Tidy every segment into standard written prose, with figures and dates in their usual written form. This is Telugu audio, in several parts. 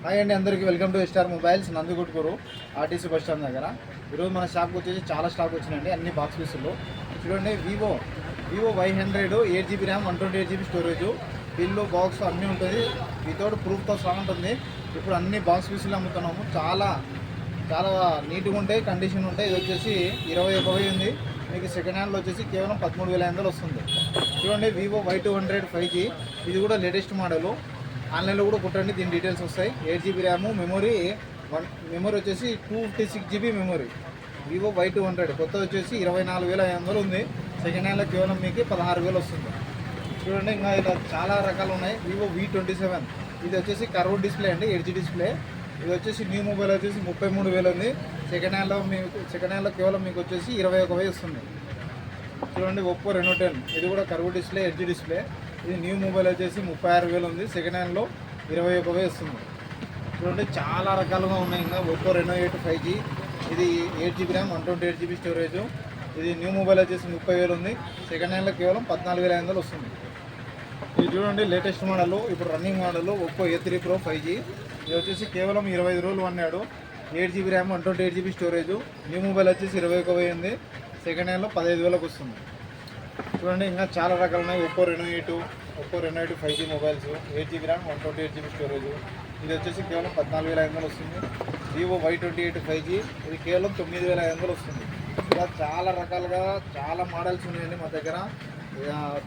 హాయ్ అండి, అందరికీ welcome to Star Mobiles Nandikotkur RTC bus stand దగ్గర. ఈరోజు మన షాప్కి వచ్చేసి చాలా స్టాక్ వచ్చినాయండి, అన్ని బాక్స్ పీసులు. చూడండి, Vivo Y100 8GB RAM 128GB storage, bill box అన్నీ ఉంటుంది. వితౌట్ ప్రూఫ్తో సహా ఉంటుంది. ఇప్పుడు అన్ని బాక్స్ పీసులు అమ్ముతున్నాము. చాలా చాలా నీట్గా ఉంటాయి, కండిషన్ ఉంటాయి. ఇది వచ్చేసి 21,000 ఉంది. మీకు సెకండ్ హ్యాండ్లో వచ్చేసి కేవలం 13,500 వస్తుంది. చూడండి, వివో Y200 5G, ఇది కూడా లేటెస్ట్ మోడలు. ఆన్లైన్లో కూడా కుట్టండి, దీని డీటెయిల్స్ వస్తాయి. 8GB ర్యాము, మెమొరీ వచ్చేసి 256GB మెమొరీ. వివో Y200 కొత్త వచ్చేసి 24,500 ఉంది. సెకండ్ హ్యాండ్లో కేవలం మీకు 16,000 వస్తుంది. చూడండి, ఇంకా ఇలా చాలా రకాలు ఉన్నాయి. వివో V27, ఇది వచ్చేసి కర్వ్ డిస్ప్లే అండి, ఎడ్జ్ డిస్ప్లే. ఇది వచ్చేసి న్యూ మొబైల్ వచ్చేసి 33,000 ఉంది. సెకండ్ హ్యాండ్లో కేవలం మీకు వచ్చేసి 21,000 వస్తుంది. చూడండి, ఒప్పో Reno 10, ఇది కూడా కర్వ్ డిస్ప్లే, ఎడ్జ్ డిస్ప్లే. ఇది న్యూ మొబైల్ వచ్చేసి 36,000 ఉంది. సెకండ్ హ్యాండ్లో 21,000 వస్తుంది. చూడండి, చాలా రకాలుగా ఉన్నాయి. ఇంకా ఒప్పో Reno 8 5G, ఇది 8GB ర్యామ్ 128GB స్టోరేజ్. ఇది న్యూ మొబైల్ వచ్చేసి 30,000 ఉంది. సెకండ్ హ్యాండ్లో కేవలం 14,500 వస్తుంది. ఇది చూడండి, లేటెస్ట్ మోడల్, ఇప్పుడు running model Oppo A3 Pro 5G. ఇది వచ్చేసి కేవలం 25 రోజులు అన్నాడు. 8GB RAM 128GB storage. New mobile వచ్చేసి 21,000 ఉంది. సెకండ్ హ్యాండ్లో 15,000 వస్తుంది. చూడండి, ఇంకా చాలా రకాలు ఉన్నాయి. Oppo Reno 8 5G mobiles, 8GB RAM 128GB storage. ఇది వచ్చేసి కేవలం 14,500 వస్తుంది. వివో Y28 5G, ఇది కేవలం 9,500 వస్తుంది. ఇలా చాలా రకాలుగా చాలా మోడల్స్ ఉన్నాయండి మా దగ్గర.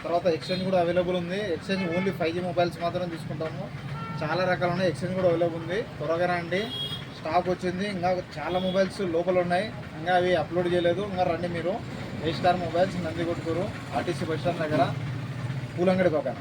తర్వాత ఎక్స్చేంజ్ కూడా అవైలబుల్ ఉంది. ఎక్స్చేంజ్ ఓన్లీ 5G మొబైల్స్ మాత్రం తీసుకుంటాము. చాలా రకాలు ఉన్నాయి, ఎక్స్చేంజ్ కూడా అవైలబుల్ ఉంది. త్వరగా రండి, స్టాక్ వచ్చింది. ఇంకా చాలా మొబైల్స్ లోపల ఉన్నాయి, ఇంకా అవి అప్లోడ్ చేయలేదు. ఇంకా రండి మీరు. Star Mobiles Nandikotkur RTC bus stand దగ్గర, పూలంగడి పక్కన.